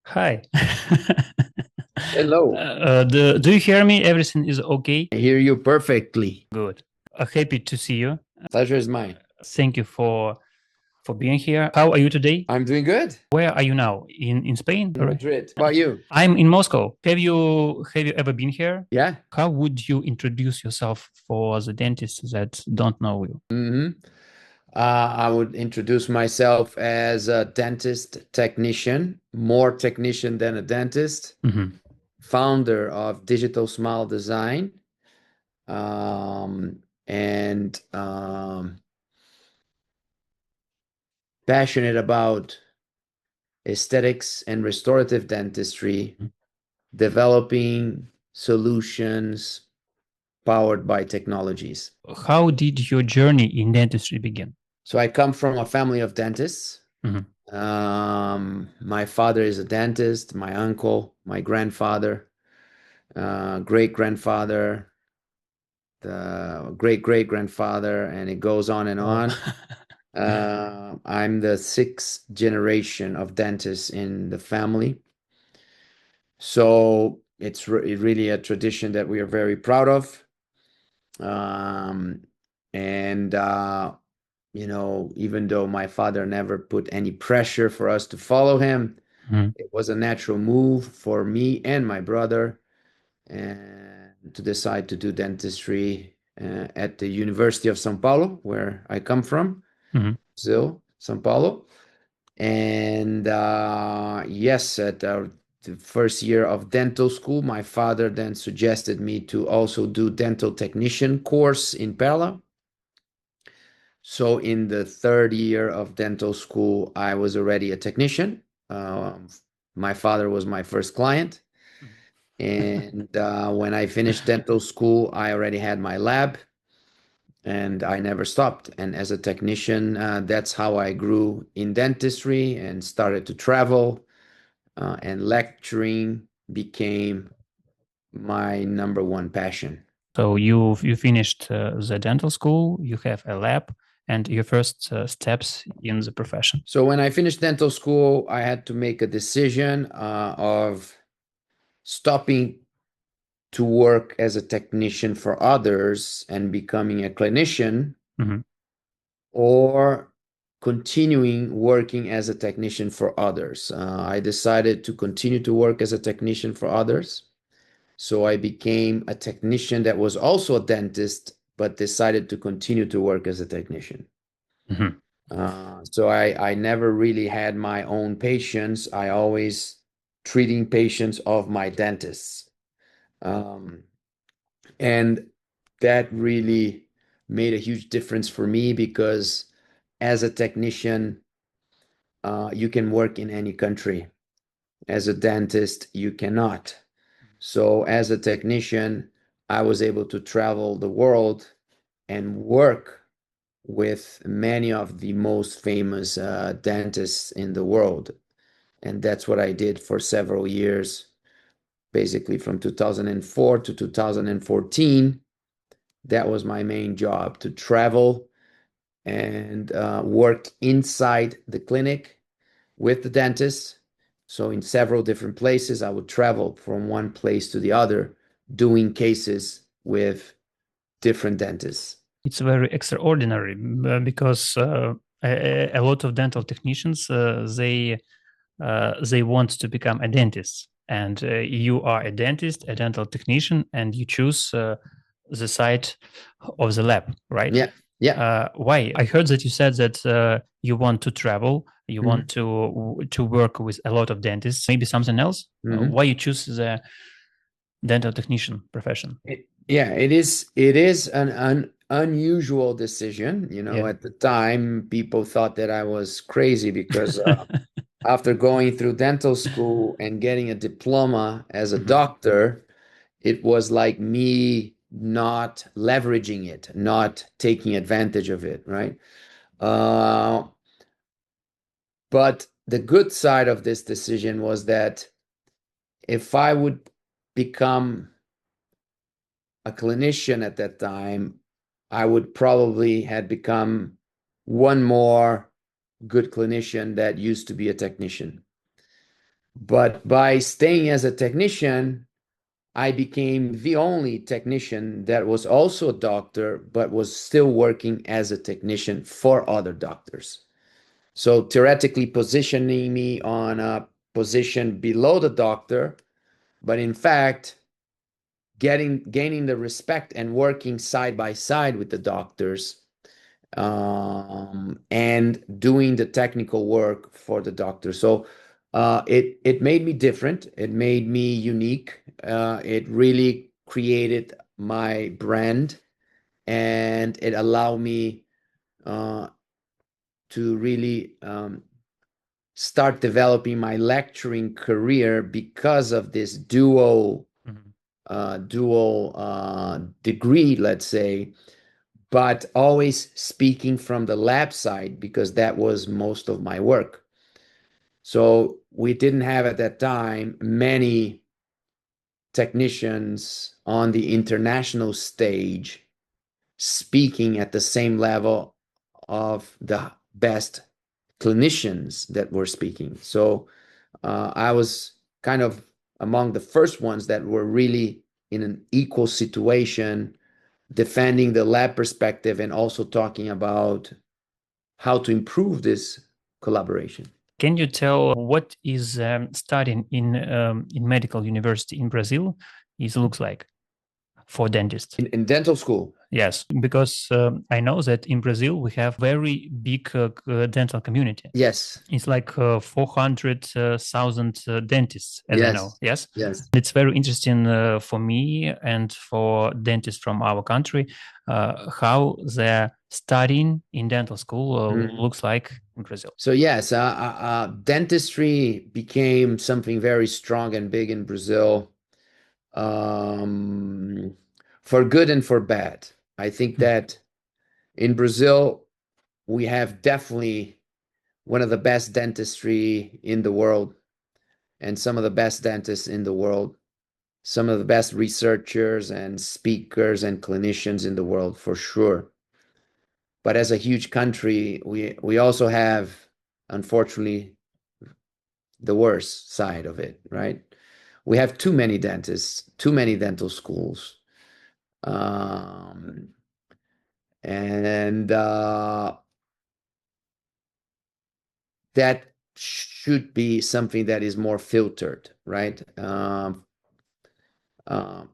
Hi. Hello. Do you hear me? Everything is okay? I hear you perfectly. Good. Happy to see you. Pleasure is mine. Thank you for being here. How are you today? I'm doing good Where are you now? In Spain? in All right. Madrid. How about you? I'm in Moscow. Have you ever been here? Yeah. How would you introduce yourself for the dentists that don't know you? hmm I would introduce myself as a dentist technician, more technician than a dentist, Mhm. founder of Digital Smile Design, and passionate about aesthetics and restorative dentistry, developing solutions powered by technologies. How did your journey in dentistry begin? So I come from a family of dentists. Mhm. My father is a dentist, my uncle, my grandfather, great grandfather, the great great grandfather, and it goes on and Wow. on. I'm the sixth generation of dentists in the family. So it's really a tradition that we are very proud of. Um, and even though my father never put any pressure for us to follow him, Mhm. it was a natural move for me and my brother and to decide to do dentistry at the University of São Paulo, where I come from, Mhm. Brazil, São Paulo. And yes, at the first year of dental school, my father then suggested me to also do dental technician course in Pella. So in the third year of dental school, I was already a technician. Um, my father was my first client. And when I finished dental school, I already had my lab and I never stopped. And as a technician, that's how I grew in dentistry and started to travel. And lecturing became my number one passion. So you finished the dental school, you have a lab, and your first steps in the profession. So when I finished dental school, I had to make a decision of stopping to work as a technician for others and becoming a clinician, Mhm. or continuing working as a technician for others. I decided to continue to work as a technician for others. So I became a technician that was also a dentist, but decided to continue to work as a technician. Mhm. So I never really had my own patients. I always treating patients of my dentists. Um, and that really made a huge difference for me because as a technician, you can work in any country. As a dentist, you cannot. So as a technician, I was able to travel the world and work with many of the most famous dentists in the world. And that's what I did for several years, basically from 2004 to 2014. That was my main job, to travel and work inside the clinic with the dentist. So in several different places, I would travel from one place to the other, doing cases with different dentists. It's very extraordinary because a lot of dental technicians they want to become a dentist, and you are a dentist, a dental technician, and you choose the site of the lab, right? Yeah, yeah. Why? I heard that you said that you want to travel, you Mhm, want to work with a lot of dentists. Maybe something else. mhm. Why you choose the dental technician profession? Yeah, it is an unusual decision. Yeah. At the time, people thought that I was crazy because after going through dental school and getting a diploma as a Mhm. doctor, it was like me not leveraging it, not taking advantage of it, right? Uh, but the good side of this decision was that if I would become a clinician at that time, I would probably had become one more good clinician that used to be a technician. But by staying as a technician, I became the only technician that was also a doctor, but was still working as a technician for other doctors. So theoretically positioning me on a position below the doctor, but in fact, gaining the respect and working side by side with the doctors, and doing the technical work for the doctor. So it made me different. It made me unique. It really created my brand, and it allowed me uh, to really start developing my lecturing career because of this Mhm. dual degree, let's say, but always speaking from the lab side because that was most of my work. So we didn't have at that time many technicians on the international stage speaking at the same level of the best clinicians that were speaking. So I was kind of among the first ones that were really in an equal situation, defending the lab perspective and also talking about how to improve this collaboration. Can you tell what is studying in medical university in Brazil is looks like for dentists? In dental school, Yes, because I know that in Brazil we have very big dental community. yes, It's like 400,000 dentists, as I know. yes, Yes, yes. it's very interesting for me and for dentists from our country how the studying in dental school Mhm. looks like in Brazil. So yes, dentistry became something very strong and big in Brazil, um, for good and for bad. I think Mm. that in Brazil we have definitely one of the best dentistry in the world, and some of the best dentists in the world, some of the best researchers and speakers and clinicians in the world for sure. But as a huge country, we also have, unfortunately, the worst side of it, right? We have too many dentists, too many dental schools, um, and that should be something that is more filtered, right?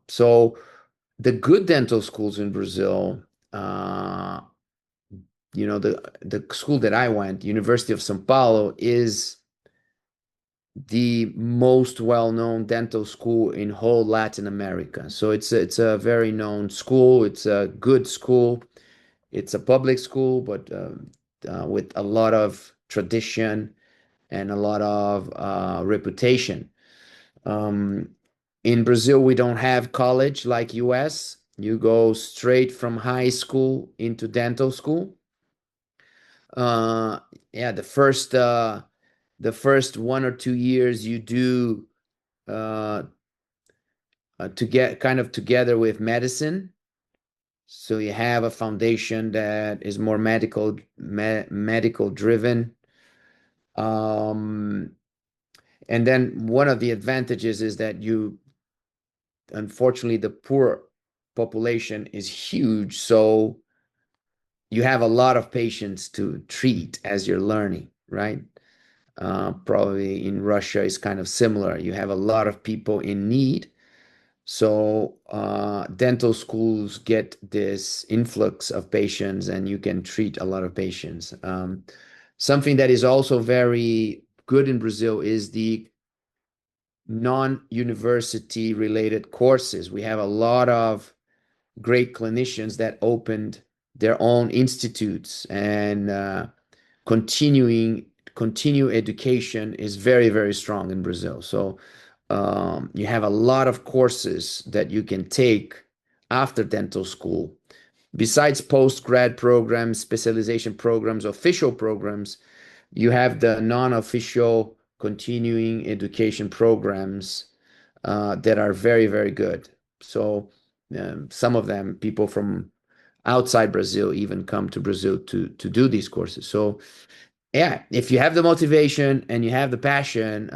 So the good dental schools in Brazil, uh, the school that I went, University of São Paulo, is the most well-known dental school in whole Latin America. So it's a very known school. It's a good school. It's a public school, but with a lot of tradition and a lot of reputation. Um, in Brazil, we don't have college like US. You go straight from high school into dental school. Uh, yeah, the first 1 or 2 years you do uh, to get kind of together with medicine. So you have a foundation that is more medical driven. Um, and then one of the advantages is that unfortunately, the poor population is huge. So you have a lot of patients to treat as you're learning, right? Probably in Russia is kind of similar. You have a lot of people in need. So dental schools get this influx of patients, and you can treat a lot of patients. Something that is also very good in Brazil is the non-university related courses. We have a lot of great clinicians that opened their own institutes, and continue education is very, very strong in Brazil. So you have a lot of courses that you can take after dental school. Besides post-grad programs, specialization programs, official programs, you have the non-official continuing education programs that are very, very good. So some of them, people from outside Brazil even come to Brazil to do these courses. So Yeah, if you have the motivation and you have the passion,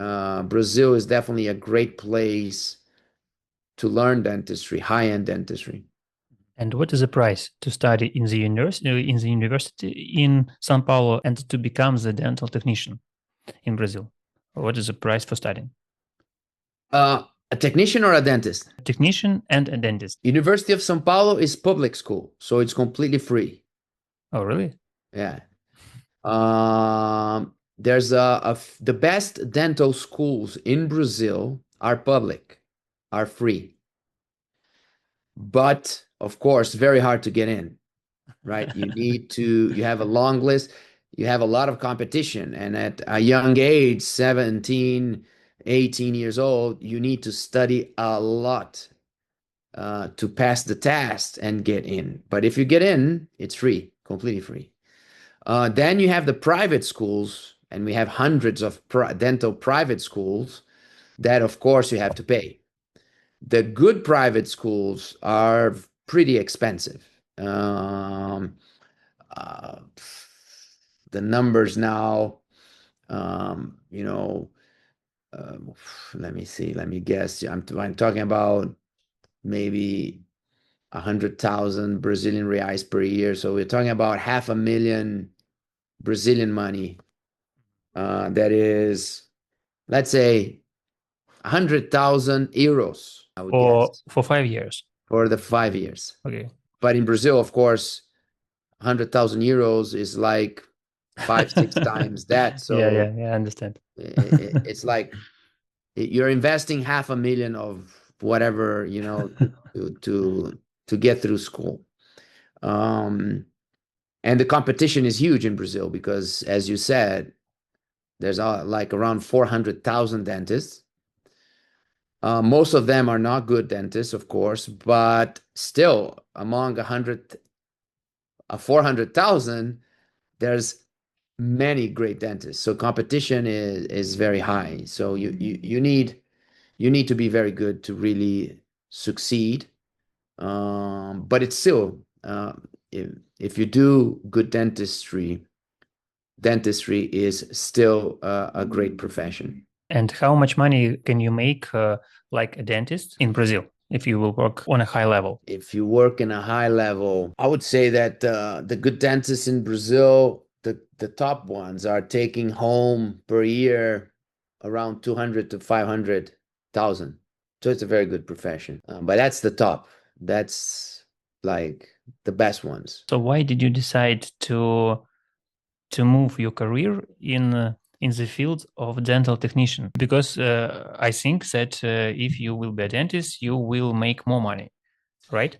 Brazil is definitely a great place to learn dentistry, high-end dentistry. And what is the price to study in the university in São Paulo and to become the dental technician in Brazil? What is the price for studying? A technician or a dentist? Technician and a dentist. University of São Paulo is public school, so it's completely free. Oh, really? Yeah. There's the best dental schools in Brazil are public, are free, but of course, very hard to get in, right? You have a long list, you have a lot of competition, and at a young age, 17, 18 years old, you need to study a lot to pass the test and get in. But if you get in, it's free, completely free. Then you have the private schools, and we have hundreds of dental private schools that, of course, you have to pay. The good private schools are pretty expensive. Uh, the numbers now, you know, uh, let me see, let me guess. I'm talking about maybe 100,000 Brazilian reais per year. So we're talking about 500,000 Brazilian money. That is, let's say, 100,000 euros, I would guess, For 5 years. for the 5 years. Okay. But in Brazil, of course, 100,000 euros is like five, six times that. So Yeah, I understand. it's like you're investing 500,000 of whatever, to to to get through school. Um, and the competition is huge in Brazil because, as you said, there's like around 400,000 dentists. Most of them are not good dentists, of course, but still, among 400,000, there's many great dentists. So competition is very high. So you need to be very good to really succeed. But it's still, if you do good dentistry, dentistry is still a great profession. And how much money can you make like a dentist in Brazil if you will work on a high level? If you work in a high level, I would say that the good dentists in Brazil, the top ones, are taking home per year around 200 to 500,000. So it's a very good profession. But that's the top. That's like the best ones. So why did you decide to move your career in the field of dental technician? Because I think that if you will be a dentist, you will make more money, right?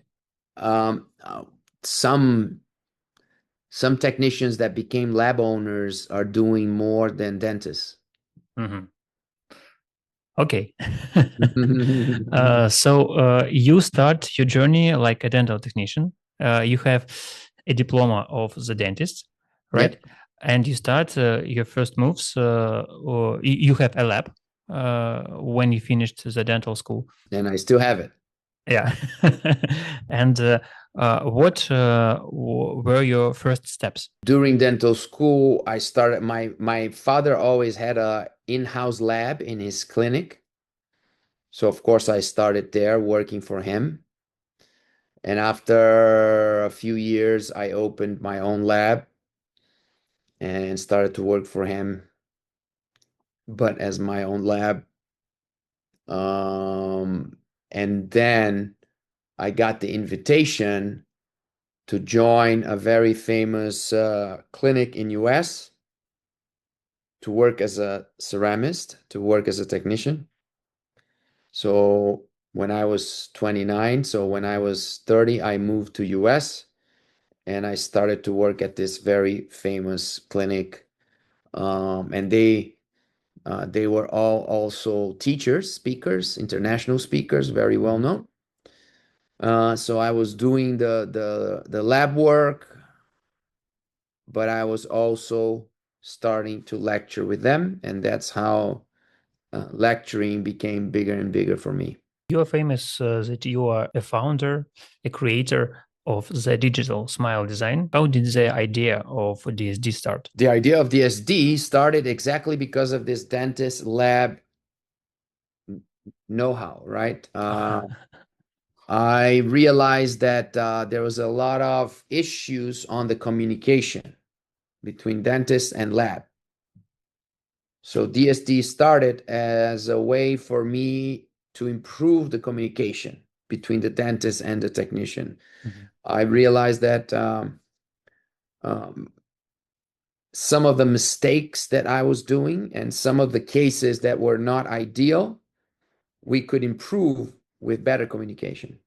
Um, uh, some some technicians that became lab owners are doing more than dentists. Mm-hmm. Okay. So you start your journey like a dental technician. You have a diploma of the dentist, right? Yep. And you start your first moves, or you have a lab when you finished the dental school. And I still have it. Yeah. And what were your first steps? During dental school, I started my father always had a in-house lab in his clinic. So of course I started there working for him. And after a few years, I opened my own lab and started to work for him, but as my own lab. Um, and then I got the invitation to join a very famous clinic in US to work as a ceramist, to work as a technician. So when I was 29, so when I was 30, I moved to US and I started to work at this very famous clinic. And they were all also teachers, speakers, international speakers, very well known. So I was doing the lab work, but I was also starting to lecture with them, and that's how lecturing became bigger and bigger for me. You are famous that you are a founder, a creator of the digital smile design. How did the idea of DSD start? The idea of DSD started exactly because of this dentist lab know-how, right? I realized that there was a lot of issues on the communication between dentist and lab. So DSD started as a way for me to improve the communication between the dentist and the technician. Mhm. I realized that um, some of the mistakes that I was doing and some of the cases that were not ideal, we could improve with better communication.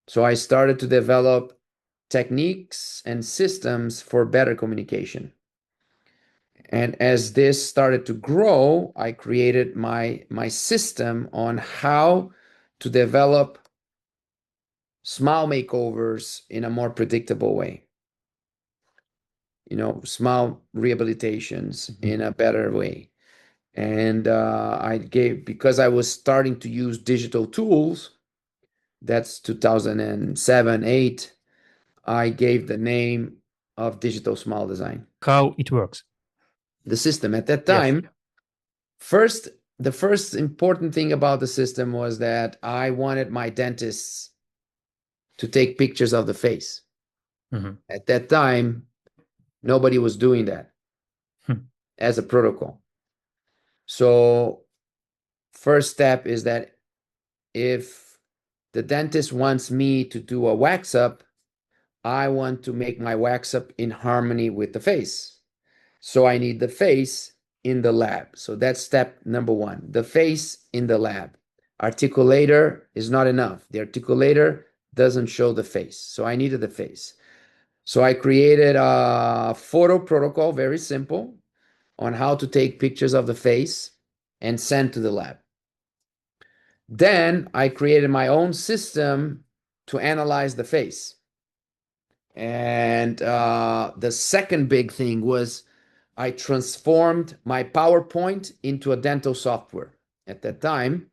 So I started to develop techniques and systems for better communication. And as this started to grow, I created my system on how to develop smile makeovers in a more predictable way. Smile rehabilitations in a better way. And because I was starting to use digital tools, that's 2007, 8, I gave the name of digital smile design. How it works? The system at that Yes. time, the first important thing about the system was that I wanted my dentists to take pictures of the face. Mhm. At that time, nobody was doing that Hmm. as a protocol. So, first step is that if the dentist wants me to do a wax up, I want to make my wax up in harmony with the face. So I need the face in the lab. So that's step number one, the face in the lab. Articulator is not enough. The articulator doesn't show the face. So I needed the face. So I created a photo protocol, very simple, on how to take pictures of the face and send to the lab. Then I created my own system to analyze the face. And the second big thing was I transformed my PowerPoint into a dental software at that time.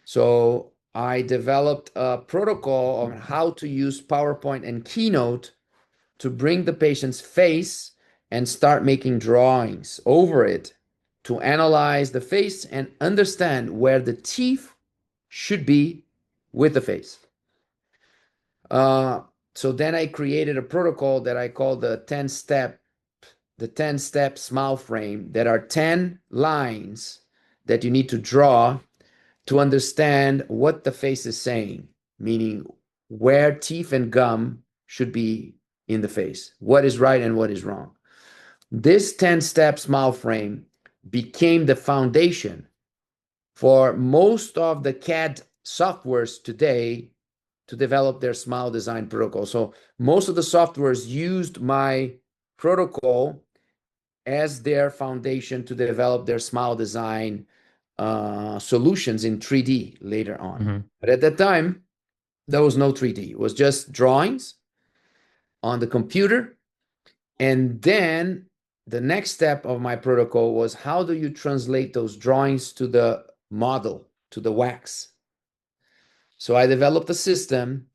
So I developed a protocol on how to use PowerPoint and Keynote to bring the patient's face and start making drawings over it to analyze the face and understand where the teeth should be with the face. So then I created a protocol that I call the 10-step smile frame. That are 10 lines that you need to draw to understand what the face is saying, meaning where teeth and gum should be in the face, what is right and what is wrong. This 10-step smile frame became the foundation for most of the CAD softwares today to develop their smile design protocol. So most of the softwares used my protocol as their foundation to develop their smile design solutions in 3D later on. Mm-hmm. But at that time, there was no 3D. It was just drawings on the computer. And then the next step of my protocol was how do you translate those drawings to the model, to the wax? So I developed a system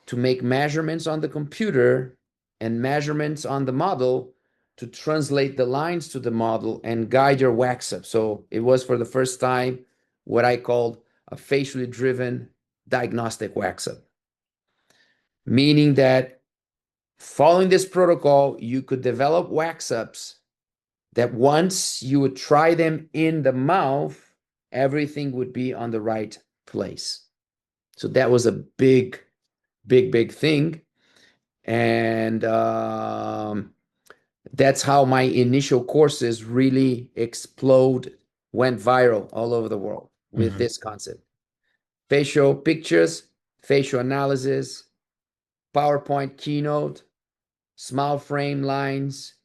to make measurements on the computer and measurements on the model to translate the lines to the model and guide your wax up. So it was for the first time what I called a facially driven diagnostic wax up, meaning that following this protocol, you could develop wax ups that once you would try them in the mouth, everything would be on the right place. So that was a big, big, big thing. And that's how my initial courses really went viral all over the world with this concept. Facial pictures, facial analysis, PowerPoint keynote, smile frame lines,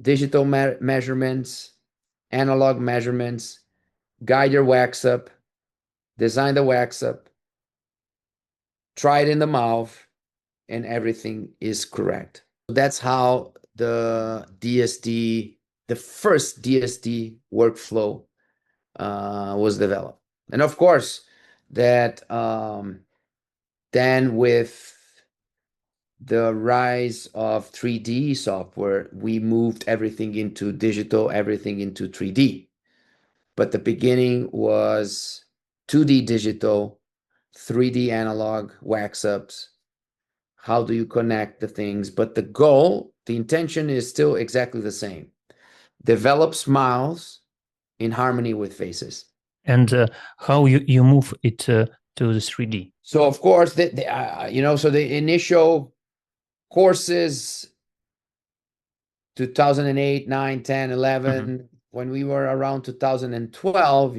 digital measurements, analog measurements, guide your wax up, design the wax up, try it in the mouth, and everything is correct. That's how the first DSD workflow was developed. And of course, that then with the rise of 3D software, we moved everything into digital, everything into 3D. But the beginning was 2D digital, 3D analog, wax ups. How do you connect the things? But the goal, the intention is still exactly the same. Develop smiles in harmony with faces. And how you move it to the 3D? So of course, so the initial courses 2008, 9, 10, 11, Mhm. when we were around 2012,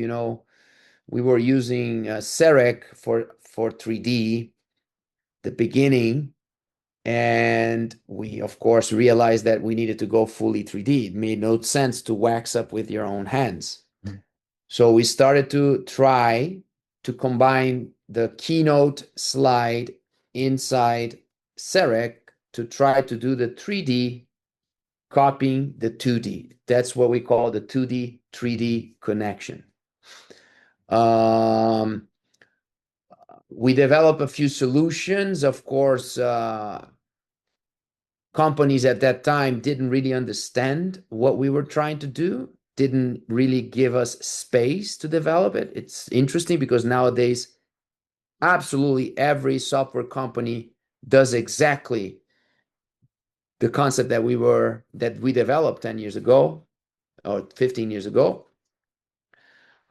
we were using CEREC for 3D, the beginning, and we of course realized that we needed to go fully 3D. It made no sense to wax up with your own hands. Mhm. So we started to try to combine the keynote slide inside CEREC to try to do the 3D copying the 2D. That's what we call the 2D 3D connection. Um, we developed a few solutions. Of course, companies at that time didn't really understand what we were trying to do, didn't really give us space to develop it. It's interesting because nowadays, absolutely every software company does exactly the concept that we developed 10 years ago or 15 years ago.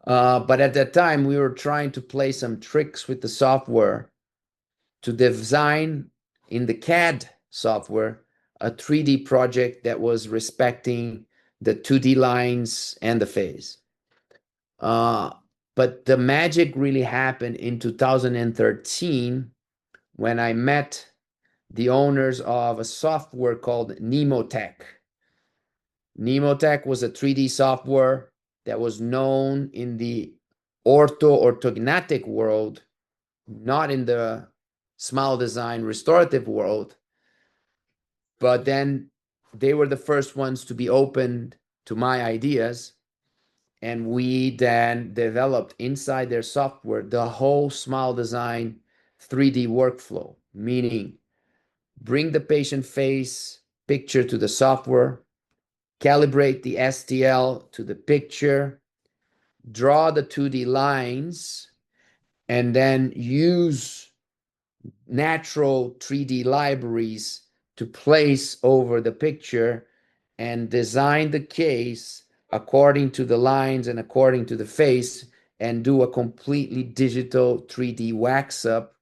But at that time, we were trying to play some tricks with the software to design in the CAD software a 3D project that was respecting the 2D lines and the phase. Uh, but the magic really happened in 2013 when I met the owners of a software called Nemotech. Nemotech was a 3D software that was known in the orthognathic world, not in the smile design restorative world. But then they were the first ones to be opened to my ideas. And we then developed inside their software the whole smile design 3D workflow, meaning bring the patient face picture to the software, calibrate the STL to the picture, draw the 2D lines, and then use natural 3D libraries to place over the picture and design the case according to the lines and according to the face and do a completely digital 3D wax up,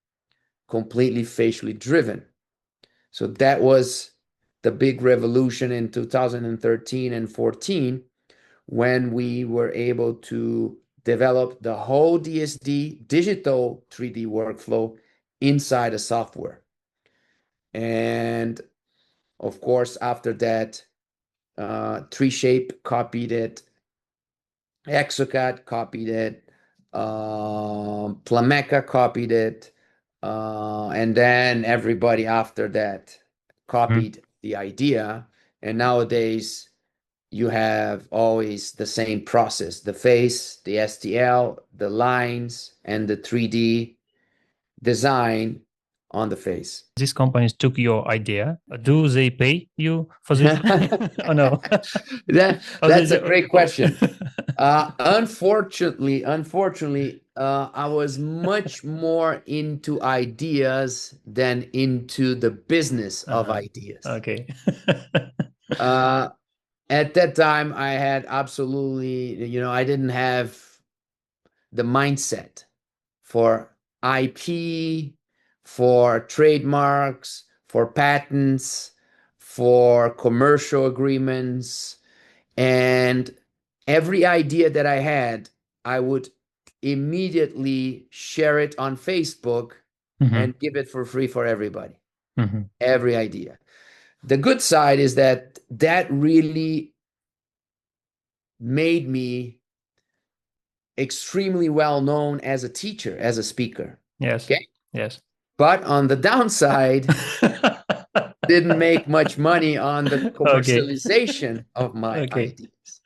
completely facially driven. So that was the big revolution in 2013 and 14 when we were able to develop the whole DSD digital 3D workflow inside a software. And of course, after that, TreeShape copied it, Exocad copied it, Plameca copied it, and then everybody after that Mhm. copied the idea. And nowadays, you have always the same process, the face, the STL, the lines, and the 3D design on the face. These companies took your idea. Do they pay you for this? Oh no. How they That's a do? great question. Unfortunately, I was much more into ideas than into the business of Uh-huh. ideas. Okay. Uh, at that time, I had absolutely, I didn't have the mindset for IP, for trademarks, for patents, for commercial agreements. And every idea that I had, I would immediately share it on Facebook Mhm. and give it for free for everybody. Mhm. Every idea. The good side is that that really made me extremely well known as a teacher, as a speaker. Yes. Okay. Yes. But on the downside, didn't make much money on the Okay. commercialization of my Okay. ideas.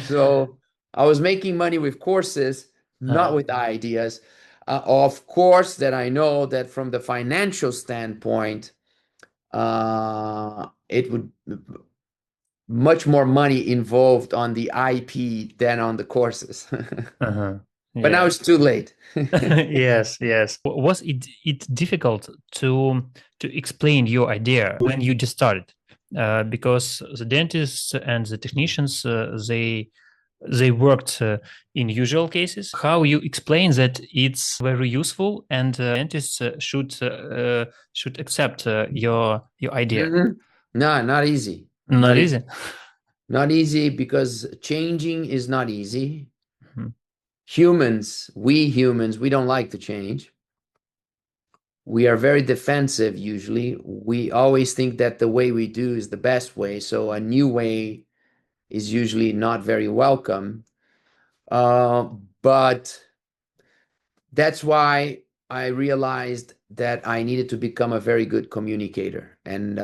So I was making money with courses, not Uh, with ideas. Of course, that I know that from the financial standpoint, it would much more money involved on the IP than on the courses. Uh-huh. But now Yeah. it's too late. Yes, yes. Was it difficult to explain your idea when you just started? Because the dentists and the technicians, they worked in usual cases. How you explain that it's very useful and dentists should accept your idea? Mhm. No, not easy. Not Not easy. easy. Not easy because changing is not easy. Mhm. We humans, we don't like to change. We are very defensive usually. We always think that the way we do is the best way. So a new way is usually not very welcome. Uh, but that's why I realized that I needed to become a very good communicator. And,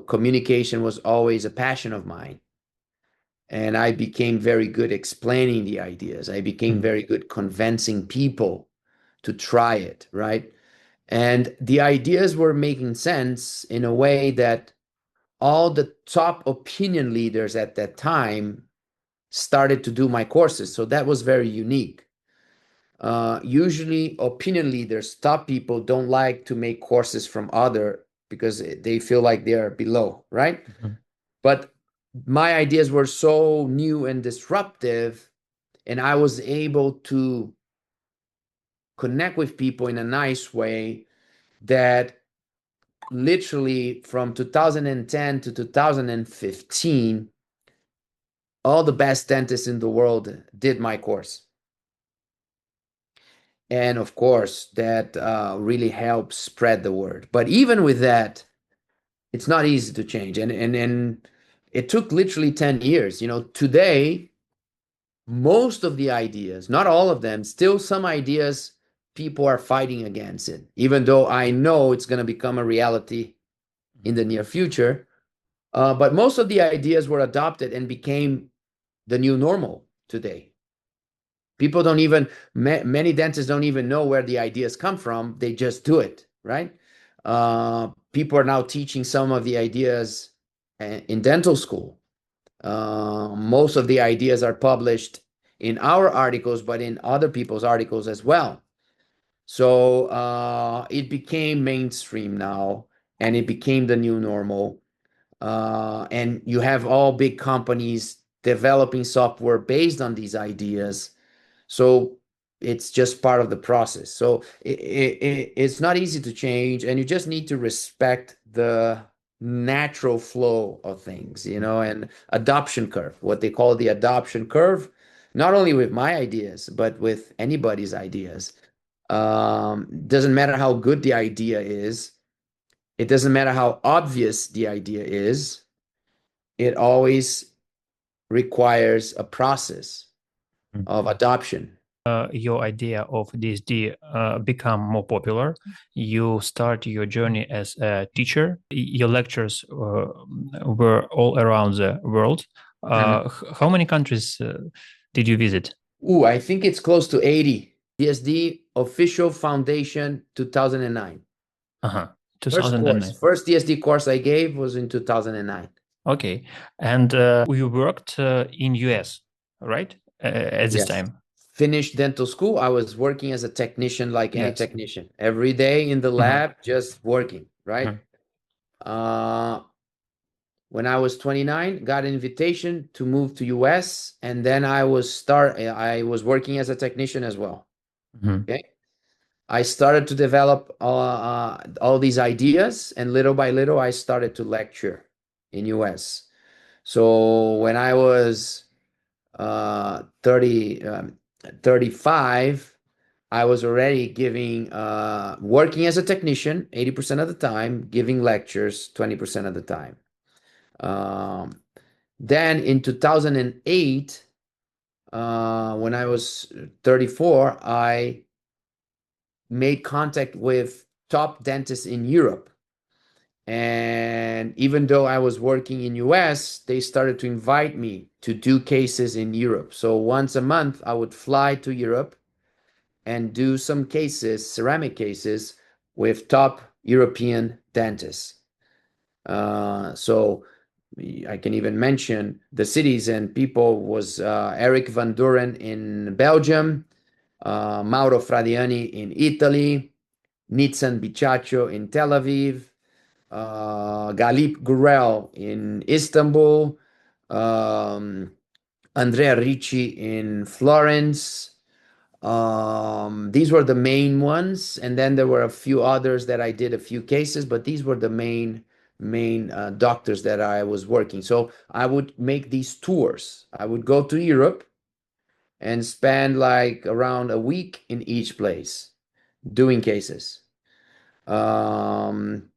communication was always a passion of mine. And I became very good explaining the ideas. I became Mhm. very good convincing people to try it, right? And the ideas were making sense in a way that all the top opinion leaders at that time started to do my courses. So that was very unique. Usually, opinion leaders, top people, don't like to make courses from other because they feel like they are below, right? Mhm. But my ideas were so new and disruptive, and I was able to connect with people in a nice way that literally from 2010 to 2015, all the best dentists in the world did my course. And of course, that really helps spread the word. But even with that, it's not easy to change. And it took literally 10 years. Today, most of the ideas, not all of them, still some ideas, people are fighting against it, even though I know it's going to become a reality in the near future. But most of the ideas were adopted and became the new normal today. People don't even, many dentists don't even know where the ideas come from. They just do it, right? People are now teaching some of the ideas in dental school. Most of the ideas are published in our articles, but in other people's articles as well. So it became mainstream now, and it became the new normal. And you have all big companies developing software based on these ideas. So it's just part of the process. So it's not easy to change, and you just need to respect the natural flow of things, and adoption curve, what they call the adoption curve, not only with my ideas, but with anybody's ideas. Doesn't matter how good the idea is, it doesn't matter how obvious the idea is, it always requires a process of adoption. Your idea of DSD become more popular. You start your journey as a teacher. Your lectures were all around the world. Mhm. How many countries did you visit? Ooh, I think it's close to 80. DSD official foundation 2009. Uh-huh. First course, 2009. first DSD course I gave was in 2009. Okay. And you worked in US, right? At this Yes. time. Finished dental school. I was working as a technician like any Yes. technician. Every day in the Mhm. lab, just working, right? Mhm. Uh, when I was 29, got an invitation to move to US, and then I was working as a technician as well. Mhm. Okay. I started to develop all these ideas, and little by little, I started to lecture in US. So when I was 35, I was already working as a technician 80% of the time, giving lectures 20% of the time. Um, then in 2008, when I was 34, I made contact with top dentists in Europe. And even though I was working in US, they started to invite me to do cases in Europe. So once a month, I would fly to Europe and do some cases, ceramic cases, with top European dentists. So I can even mention the cities and people was Eric Van Duren in Belgium, Mauro Fradiani in Italy, Nitzan Bicaccio in Tel Aviv, Galip Gurel in Istanbul, um, Andrea Ricci in Florence. These were the main ones, and then there were a few others that I did a few cases, but these were the main doctors that I was working. So I would make these tours. I would go to Europe and spend like around a week in each place doing cases. Um,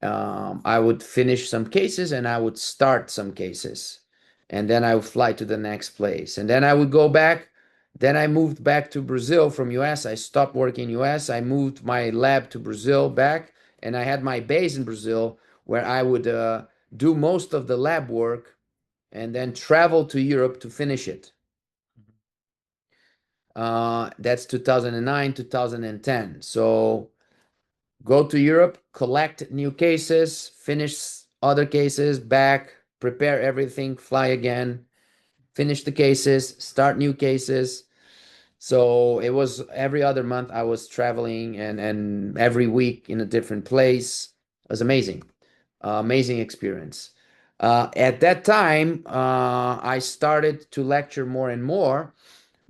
I would finish some cases and I would start some cases. And then I would fly to the next place. And then I would go back. Then I moved back to Brazil from US. I stopped working US. I moved my lab to Brazil back. And I had my base in Brazil where I would do most of the lab work and then travel to Europe to finish it. That's 2009, 2010. So go to Europe, collect new cases, finish other cases, back, prepare everything, fly again, finish the cases, start new cases. So it was every other month I was traveling and every week in a different place. It was amazing. Amazing experience. At that time, I started to lecture more and more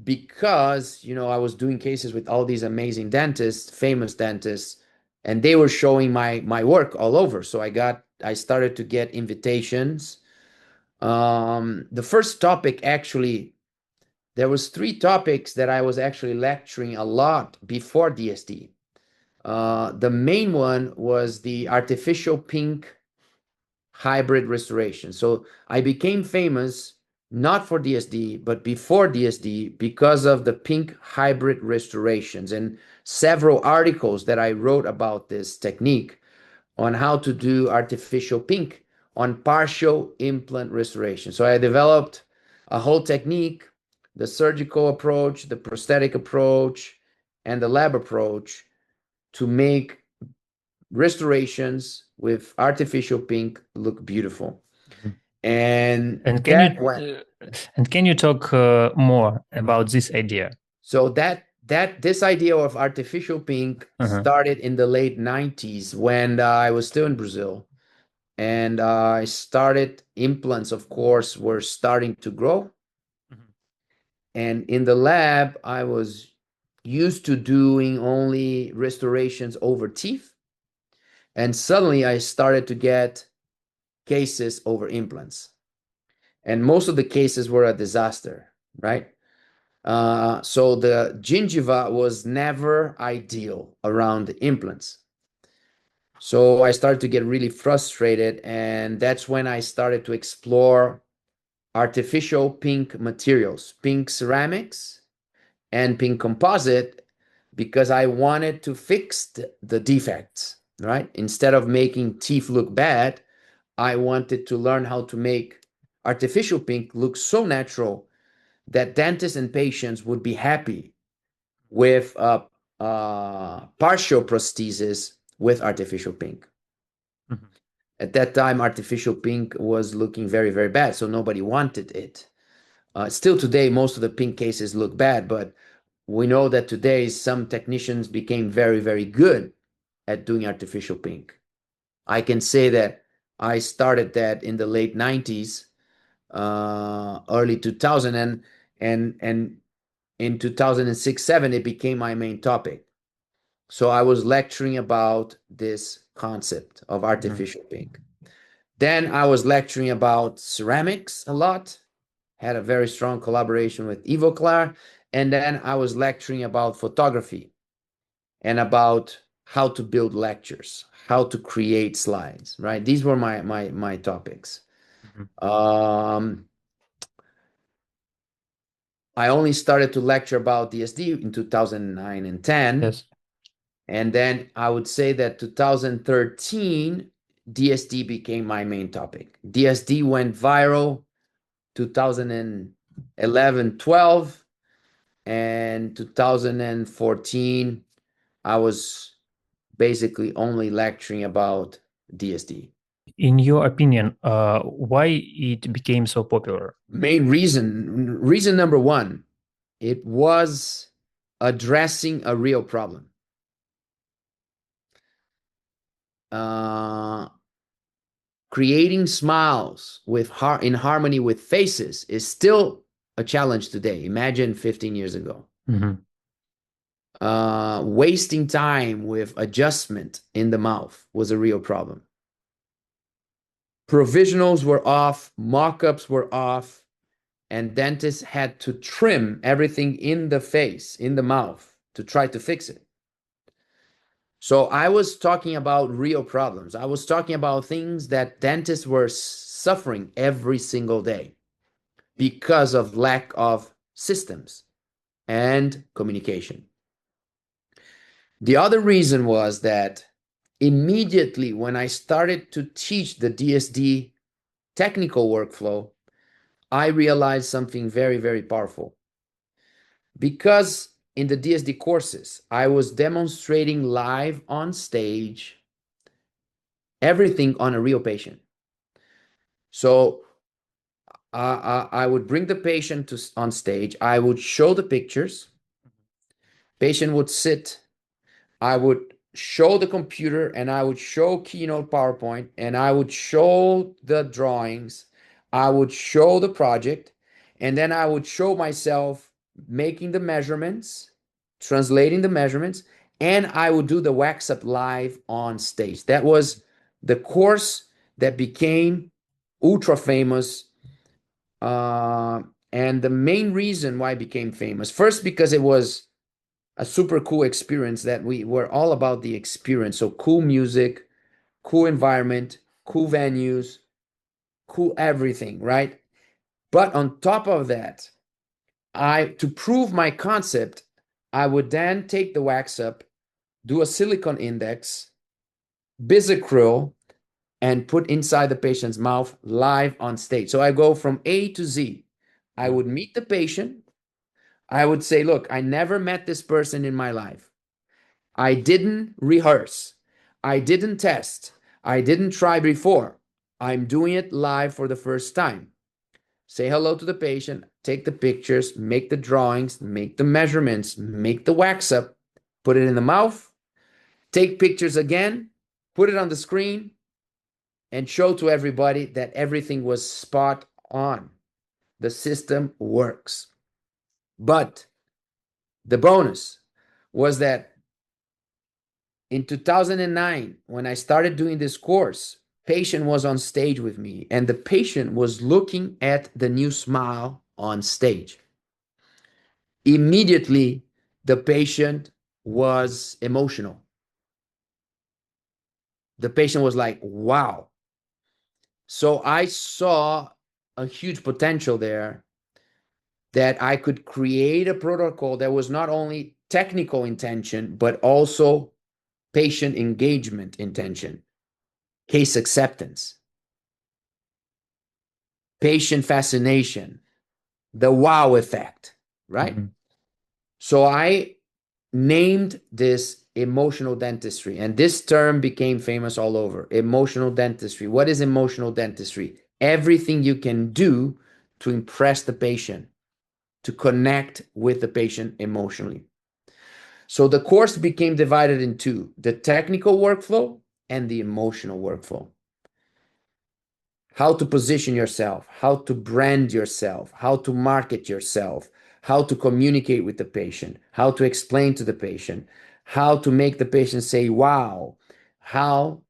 because I was doing cases with all these amazing dentists, famous dentists, and they were showing my work all over. So I started to get invitations. The first topic actually, there was three topics that I was actually lecturing a lot before DSD. The main one was the artificial pink hybrid restoration. So I became famous not for DSD, but before DSD because of the pink hybrid restorations and several articles that I wrote about this technique on how to do artificial pink on partial implant restoration. So I developed a whole technique, the surgical approach, the prosthetic approach, and the lab approach to make restorations with artificial pink look beautiful. Mhm. And And can you that went and can you talk more about this idea? so that this idea of artificial pink Uh-huh. started in the late 90s when I was still in Brazil. And I started implants, of course, were starting to grow. Mhm. And in the lab, I was used to doing only restorations over teeth. And suddenly I started to get cases over implants. And most of the cases were a disaster, right? So the gingiva was never ideal around the implants. So I started to get really frustrated, and that's when I started to explore artificial pink materials, pink ceramics, and pink composite, because I wanted to fix the defects, right? Instead of making teeth look bad, I wanted to learn how to make artificial pink look so natural that dentists and patients would be happy with partial prosthesis with artificial pink. Mhm. At that time, artificial pink was looking very, very bad, so nobody wanted it. Still today, most of the pink cases look bad, but we know that today some technicians became very, very good at doing artificial pink. I can say that I started that in the late 90s, early 2000, and in 2006, 7, it became my main topic. So I was lecturing about this concept of Mhm. artificial pink. Then I was lecturing about ceramics a lot, had a very strong collaboration with Ivoclar. And then I was lecturing about photography and about how to build lectures, how to create slides, right? These were my topics. Mhm. Um, I only started to lecture about DSD in 2009 and 10. Yes. And then I would say that 2013, DSD became my main topic. DSD went viral 2011, 12, and 2014, I was basically only lecturing about DSD. In your opinion, why it became so popular? Main reason number one, it was addressing a real problem. Uh, Creating smiles in harmony with faces is still a challenge today. Imagine 15 years ago. Mhm. Wasting time with adjustment in the mouth was a real problem. Provisionals were off, mock-ups were off, and dentists had to trim everything in the face, in the mouth, to try to fix it. So I was talking about real problems. I was talking about things that dentists were suffering every single day because of lack of systems and communication. The other reason was that immediately when I started to teach the DSD technical workflow, I realized something very, very powerful. Because in the DSD courses, I was demonstrating live on stage everything on a real patient. So I would bring the patient on stage. I would show the pictures. Patient would sit. I would show the computer and I would show Keynote PowerPoint and I would show the drawings. I would show the project and then I would show myself making the measurements, translating the measurements, and I would do the wax up live on stage. That was the course that became ultra famous. And the main reason why it became famous, first, because it was a super cool experience that we were all about the experience. So cool music, cool environment, cool venues, cool everything, right? But on top of that, to prove my concept, I would then take the wax up, do a silicone index, bisacryl, and put inside the patient's mouth live on stage. So I go from A to Z. I would meet the patient. I would say, look, I never met this person in my life. I didn't rehearse. I didn't test. I didn't try before. I'm doing it live for the first time. Say hello to the patient, take the pictures, make the drawings, make the measurements, make the wax up, put it in the mouth, take pictures again, put it on the screen, and show to everybody that everything was spot on. The system works. But the bonus was that in 2009, when I started doing this course, patient was on stage with me and the patient was looking at the new smile on stage. Immediately, the patient was emotional. The patient was like, wow. So I saw a huge potential there that I could create a protocol that was not only technical intention, but also patient engagement intention, case acceptance, patient fascination, the wow effect, right? Mhm. So I named this emotional dentistry, and this term became famous all over. Emotional dentistry. What is emotional dentistry? Everything you can do to impress the patient, to connect with the patient emotionally. So the course became divided in two, the technical workflow and the emotional workflow. How to position yourself, how to brand yourself, how to market yourself, how to communicate with the patient, how to explain to the patient, how to make the patient say, wow, how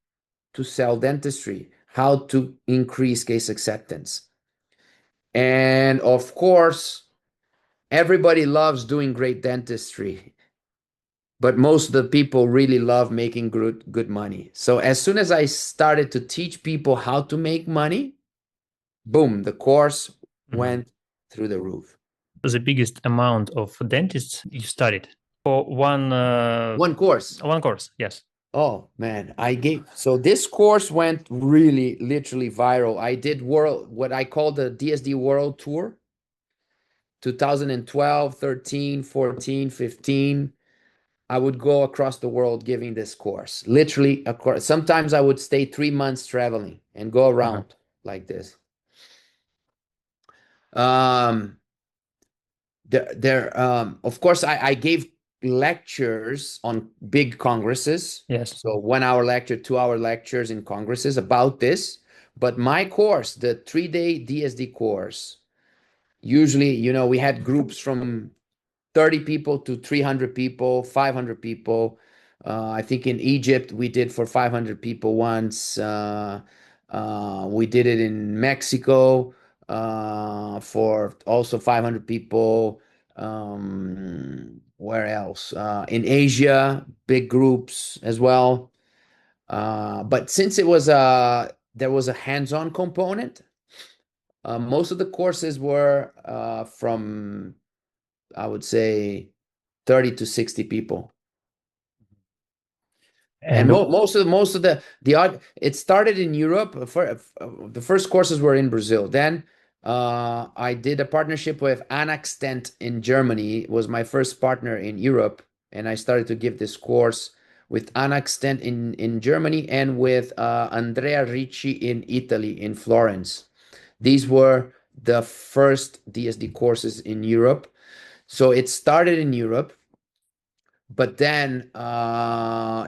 to sell dentistry, how to increase case acceptance. And of course, everybody loves doing great dentistry, but most of the people really love making good money. So as soon as I started to teach people how to make money, boom, the course Mhm. went through the roof. The biggest amount of dentists you studied for One course. one course? Yes. Oh man, so this course went really literally viral. I did what I call the DSD World Tour, 2012, 13, 14, 15. I would go across the world giving this course. Literally, sometimes I would stay 3 months traveling and go Uh-huh. around like this. Um, of course, I gave lectures on big congresses. Yes. So 1 hour lecture, 2 hour lectures in congresses about this. But my course, the 3-day DSD course, usually, we had groups from 30 people to 300 people, 500 people. I think in Egypt we did for 500 people once. We did it in Mexico for also 500 people. Where else? In Asia, big groups as well. But since there was a hands-on component, most of the courses were from, I would say, 30 to 60 people. And And most of the odd it started in Europe. The first courses were in Brazil. Then I did a partnership with Anaxtent in Germany. It was my first partner in Europe, and I started to give this course with Anaxtent in Germany and with Andrea Ricci in Italy, in Florence. These were the first DSD courses in Europe. So it started in Europe, but then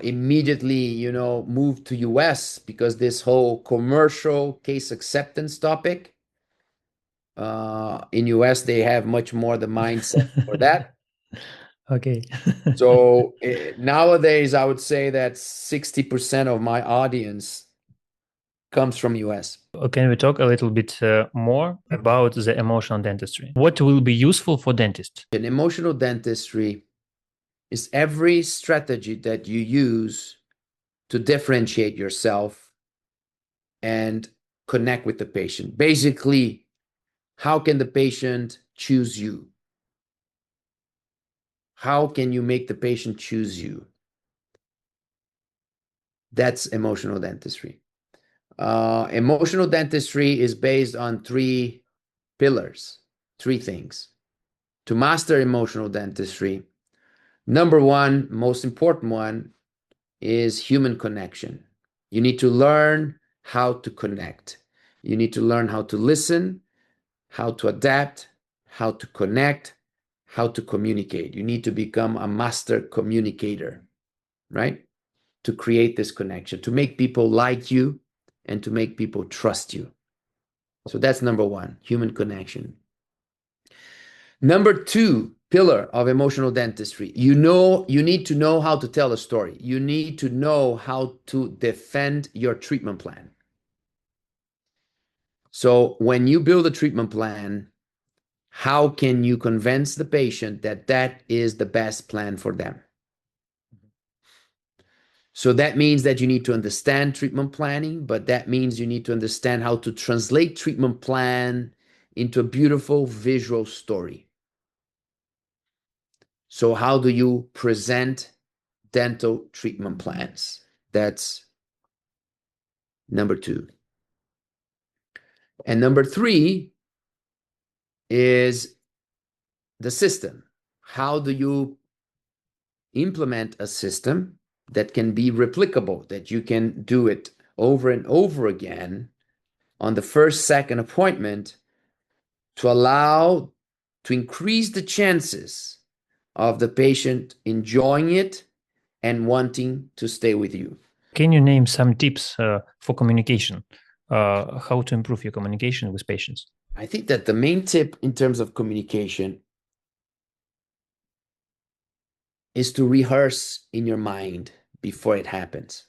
immediately, moved to US because this whole commercial case acceptance topic, in US, they have much more the mindset for that. okay. So nowadays, I would say that 60% of my audience comes from US. Can we talk a little bit more about the emotional dentistry? What will be useful for dentists? In emotional dentistry is every strategy that you use to differentiate yourself and connect with the patient. Basically, how can the patient choose you? How can you make the patient choose you? That's emotional dentistry. Emotional dentistry is based on 3 pillars, 3 things. To master emotional dentistry, number one, most important one, is human connection. You need to learn how to connect. You need to learn how to listen, how to adapt, how to connect, how to communicate. You need to become a master communicator, right? To create this connection, to make people like you and to make people trust you. So that's number one, human connection. Number two pillar of emotional dentistry, you need to know how to tell a story. You need to know how to defend your treatment plan. So when you build a treatment plan, how can you convince the patient that that is the best plan for them? So that means that you need to understand treatment planning, but that means you need to understand how to translate treatment plan into a beautiful visual story. So how do you present dental treatment plans? That's number two. And number three is the system. How do you implement a system that can be replicable, that you can do it over and over again on the first, second appointment to increase the chances of the patient enjoying it and wanting to stay with you. Can you name some tips for communication? How to improve your communication with patients? I think that the main tip in terms of communication is to rehearse in your mind before it happens.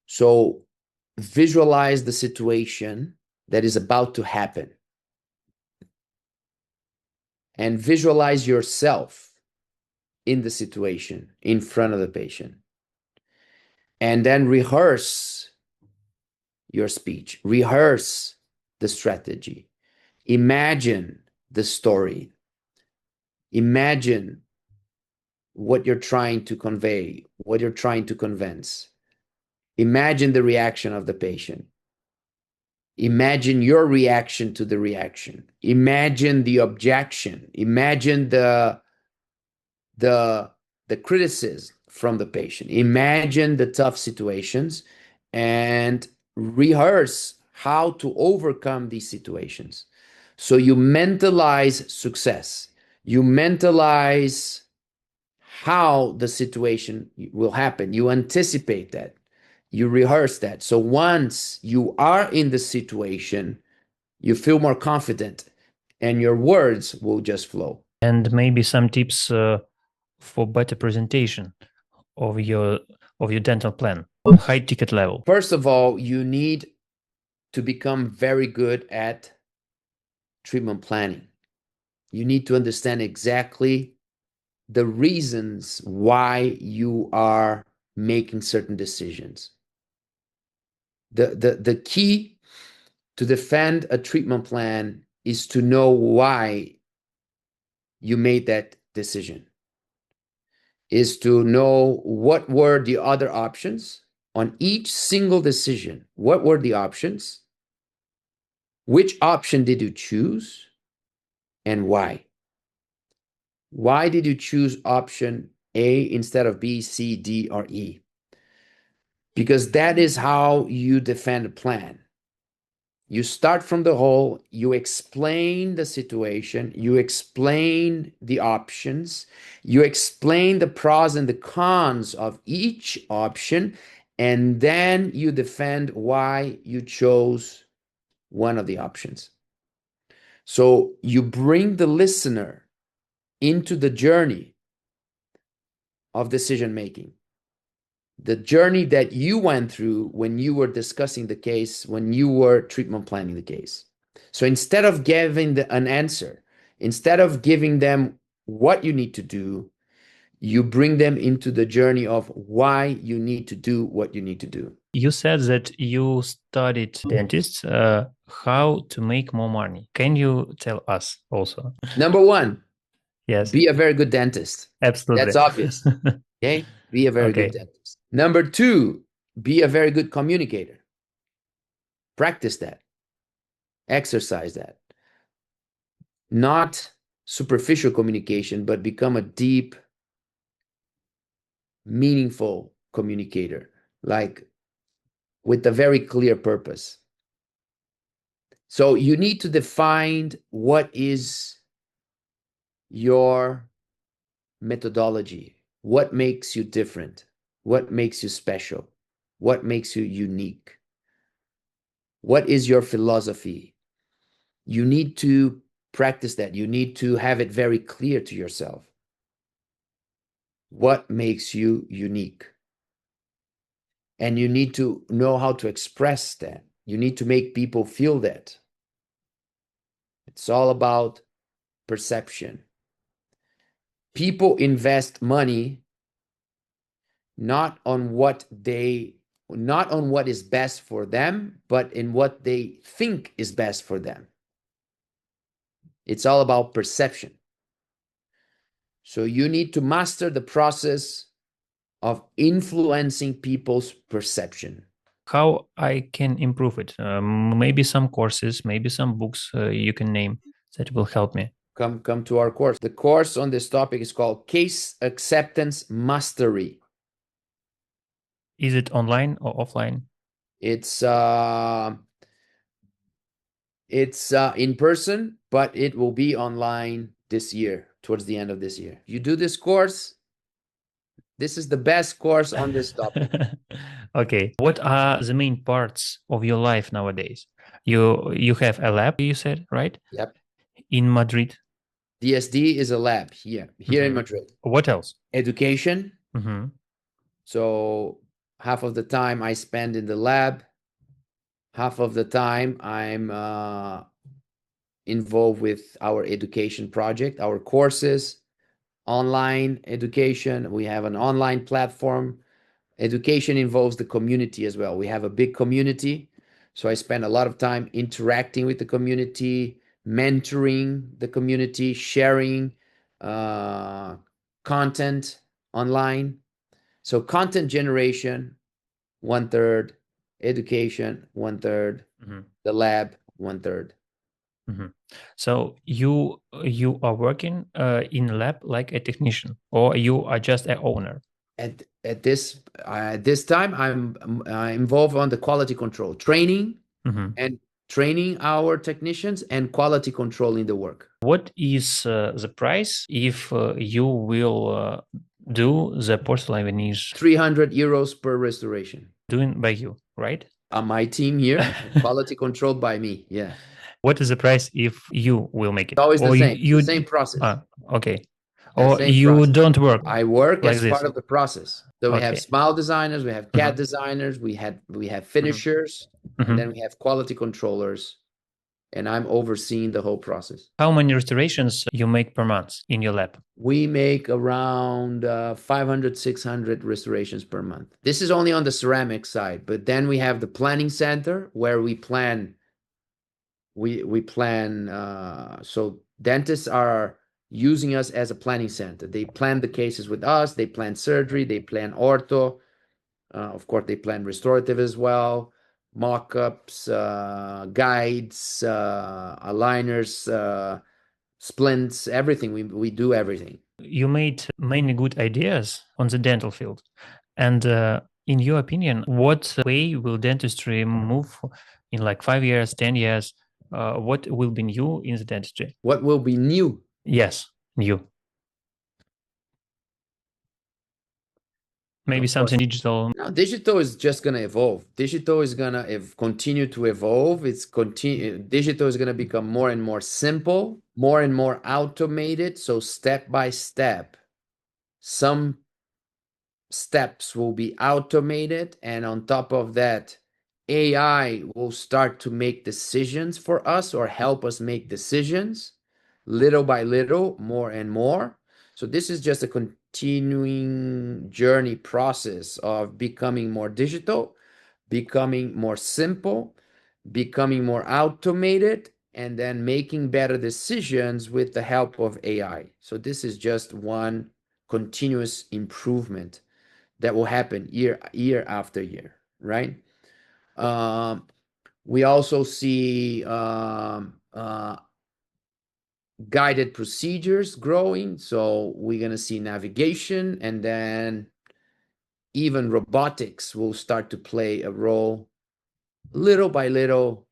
So visualize the situation that is about to happen and visualize yourself in the situation in front of the patient. And then rehearse your speech, rehearse the strategy, imagine the story, imagine what you're trying to convey, what you're trying to convince. Imagine the reaction of the patient. Imagine your reaction to the reaction. Imagine the objection. Imagine the criticism from the patient. Imagine the tough situations and rehearse how to overcome these situations. So you mentalize success. You mentalize how the situation will happen. You anticipate that. You rehearse that. So once you are in the situation, you feel more confident and your words will just flow. And maybe some tips for better presentation of your dental plan, high ticket level. First of all, you need to become very good at treatment planning. You need to understand exactly the reasons why you are making certain decisions. The key to defend a treatment plan is to know why you made that decision, is to know what were the other options on each single decision. What were the options? Which option did you choose and why? Why did you choose option A instead of B, C, D, or E? Because that is how you defend a plan. You start from the whole, you explain the situation, you explain the options, you explain the pros and the cons of each option, and then you defend why you chose one of the options. So you bring the listener into the journey of decision making, the journey that you went through when you were discussing the case, when you were treatment planning the case. So instead of giving an answer, instead of giving them what you need to do, you bring them into the journey of why you need to do what you need to do. You said that you studied dentist. How to make more money? Can you tell us also? Number one, Yes, be a very good dentist. absolutely. That's obvious. Okay? Be a very good Okay. dentist. Number two, be a very good communicator. Practice that, exercise that. Not superficial communication, but become a deep, meaningful communicator, like with a very clear purpose. So you need to define what is your methodology, what makes you different, what makes you special, what makes you unique, what is your philosophy. You need to practice that. You need to have it very clear to yourself. What makes you unique? And you need to know how to express that. You need to make people feel that. It's all about perception. People invest money not on what is best for them, but in what they think is best for them. It's all about perception. So you need to master the process of influencing people's perception. How I can improve it? Maybe some courses, maybe some books you can name that will help me. Come to our course. The course on this topic is called Case Acceptance Mastery. Is it online or offline? It's in person, but it will be online this year, towards the end of this year. You do this course, this is the best course on this topic. Okay. What are the main parts of your life nowadays? You have a lab, you said, right? Yep. In Madrid. DSD is a lab here in Madrid. What else? Education. Mm-hmm. So half of the time I spend in the lab, half of the time I'm involved with our education project, our courses, online education. We have an online platform. Education involves the community as well. We have a big community. So I spend a lot of time interacting with the community, mentoring the community, sharing content online. So content generation, 1/3, education, 1/3, the lab, 1/3. So you are working in a lab like a technician, or you are just an owner? At this time, I'm involved on the quality control training Mhm. and training our technicians and quality controlling the work. What is the price if you will do the porcelain varnish 300 euros per restoration. doing by you, right? My team here, quality controlled by me. Yeah. What is the price if you will make it? Always Or the same. you The same process. okay. The Or same you process. don't work I work like as this. part of the process. So we have Okay. smile designers, we have CAD Mhm. designers, we have finishers, and Mhm. then we have quality controllers, and I'm overseeing the whole process. How many restorations you make per month in your lab? We make around 500, 600 restorations per month. This is only on the ceramic side, but then we have the planning center where we plan. We plan. So dentists are using us as a planning center. They plan the cases with us. They plan surgery. They plan ortho. Of course, they plan restorative as well. Mock-ups, guides, aligners, splints, everything. We do everything. You made many good ideas on the dental field. And in your opinion, what way will dentistry move in like 5 years, 10 years? What will be new in the dentistry? What will be new? Yes, new. Maybe Of course. something digital. No, digital is just gonna evolve. Digital is gonna continue to evolve. Digital is gonna become more and more simple, more and more automated. So step by step, some steps will be automated, and on top of that, AI will start to make decisions for us or help us make decisions little by little, more and more. So this is just a continuing journey process of becoming more digital, becoming more simple, becoming more automated, and then making better decisions with the help of AI. So this is just one continuous improvement that will happen year after year, right? Um, we also see guided procedures growing. So we're going to see navigation, and then even robotics will start to play a role little by little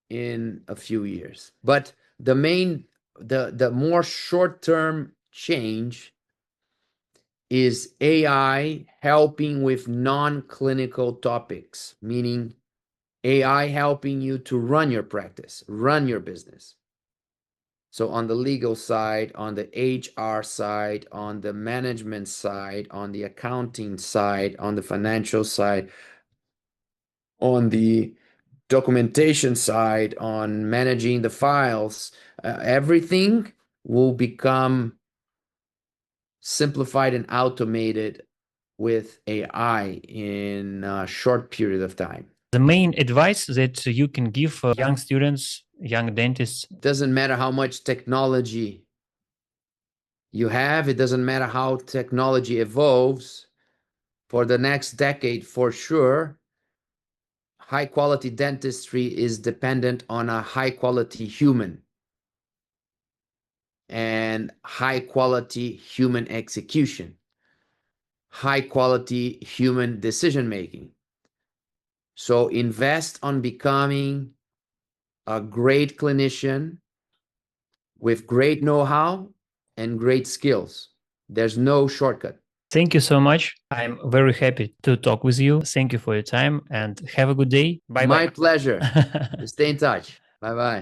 in a few years. But the more short-term change is AI helping with non-clinical topics, meaning AI helping you to run your practice, run your business. So on the legal side, on the HR side, on the management side, on the accounting side, on the financial side, on the documentation side, on managing the files, everything will become simplified and automated with AI in a short period of time. The main advice that you can give young students, young dentists. Doesn't matter how much technology you have, it doesn't matter how technology evolves for the next decade, for sure. High quality dentistry is dependent on a high quality human and high quality human execution, high quality human decision making. So invest on becoming a great clinician with great know-how and great skills. There's no shortcut. Thank you so much. I'm very happy to talk with you. Thank you for your time and have a good day. Bye bye. My pleasure. Stay in touch. Bye bye.